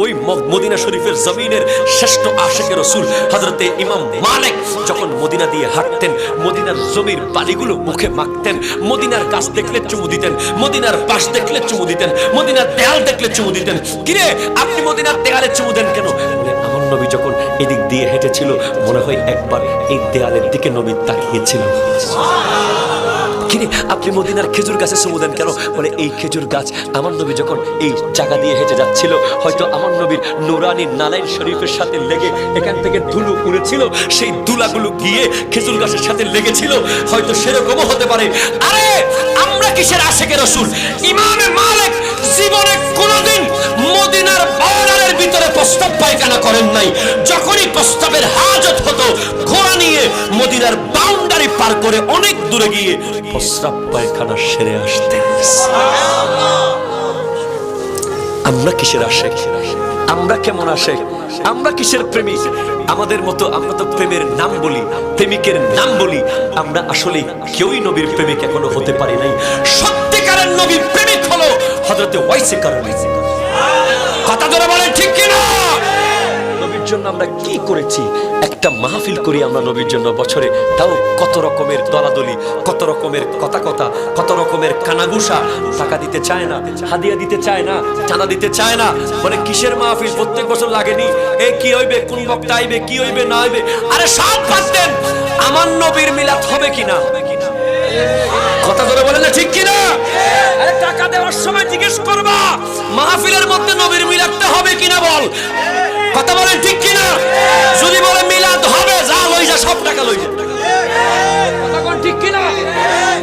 ওই মদিনা শরীফের জমিনের শ্রেষ্ঠ আশিকে রাসূল হযরতে ইমাম মালিক যখন মদিনা দিয়ে হাঁটতেন, মদিনার জমির বালিগুলো মুখে মাখতেন, মদিনার গাছ দেখলে চুমু দিতেন, মদিনার বাঁশ দেখলে চুমু দিতেন, মদিনার দেয়াল দেখলে চুমু দিতেন। কিরে আপনি মদিনার দেয়ালে চুমু দেন কেন? বলে আমার নবী যখন এদিক দিয়ে হেঁটেছিল মনে হয় একবার এই দেয়ালের দিকে নবী তাকিয়েছিল। কিরে আপনি মদিনার খেজুর গাছে চুমু দেন কেন? বলে এই খেজুর গাছ আমার নবী যখন এই জায়গা দিয়ে হেঁটে যাচ্ছিল হয়তো আমার নবীর নুরানি নালাইন শরীফের সাথে লেগে এখান থেকে ধুলো উড়েছিল, সেই ধুলাগুলো গিয়ে খেজুর গাছের সাথে লেগেছিল, হয়তো সেরকমও হতে পারে। আরে আমরা কিসের আশিকে রাসূল? ইমামে মালিক জীবনে কোনোদিন মদিনার বাউন্ডারির ভিতরে প্রস্তাব পায়খানা করেন নাই। যখনই প্রস্তাবের হাজত হতো ঘোড়া নিয়ে মদিনার বাউন্ডারি পার করে অনেক দূরে গিয়ে প্রস্রাব পায়খানা সেরে আসতেন। আমরা কিসের আশিক? আমরা কেমন আশিক? আমরা কিসের প্রেমিক? আমাদের মতো আমরা তো প্রেমের নাম বলি, প্রেমিকের নাম বলি, আমরা আসলে কেউই নবীর প্রেমিক এখনো হতে পারি নাই। সত্যিকারের নবীর প্রেমিক হলো হযরতে ওয়াইসে কারনী। কথা ধরে বলেন ঠিক কিনা? নবীর জন্য আমরা কি করেছি? একটা মাহফিল করি আমরা নবীর জন্য বছরে, তাও কত রকমের দলাদলি, কত রকমের কথা, কত রকমের কানাগুসা। টাকা দিতে চায় না, হাদিয়া দিতে চায় না, চাঁদা দিতে চায় না। বলে কিসের মাহফিল? প্রত্যেক বছর লাগেনি, এ কি হইবে, কোন বক্তা আইবে, কি হইবে না হইবে। আরে সব বাদ দেন, আমার নবীর মিলাদ হবে কিনা? কথা ধরে বলেন না ঠিক কিনা? আরে টাকা দেওয়ার সময় জিজ্ঞেস করবা মাহফিলের মধ্যে নবীর মিলাদটা হবে কিনা বল। কথা বলেন ঠিক কিনা? যদি বলে মিলাদ হবে, যা লই যা, সব টাকা লই যা। কথা কোন ঠিক কিনা?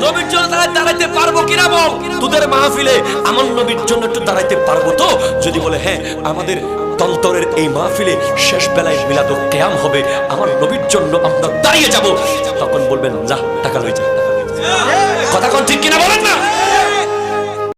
নবীর জন্য দাঁড়াইতে পারবো কিনা বল। তোদের মাহফিলে আমার নবীর জন্য একটু দাঁড়াইতে পারবো তো? যদি বলে হ্যাঁ আমাদের তন্তরের এই মাহফিলে শেষ বেলায় মিলাদ ও কিয়াম হবে, আমার নবীর জন্য আমরা দাঁড়িয়ে যাব, তখন বলবেন যা টাকা লই যা। কথা কোন ঠিক কিনা বলেন না?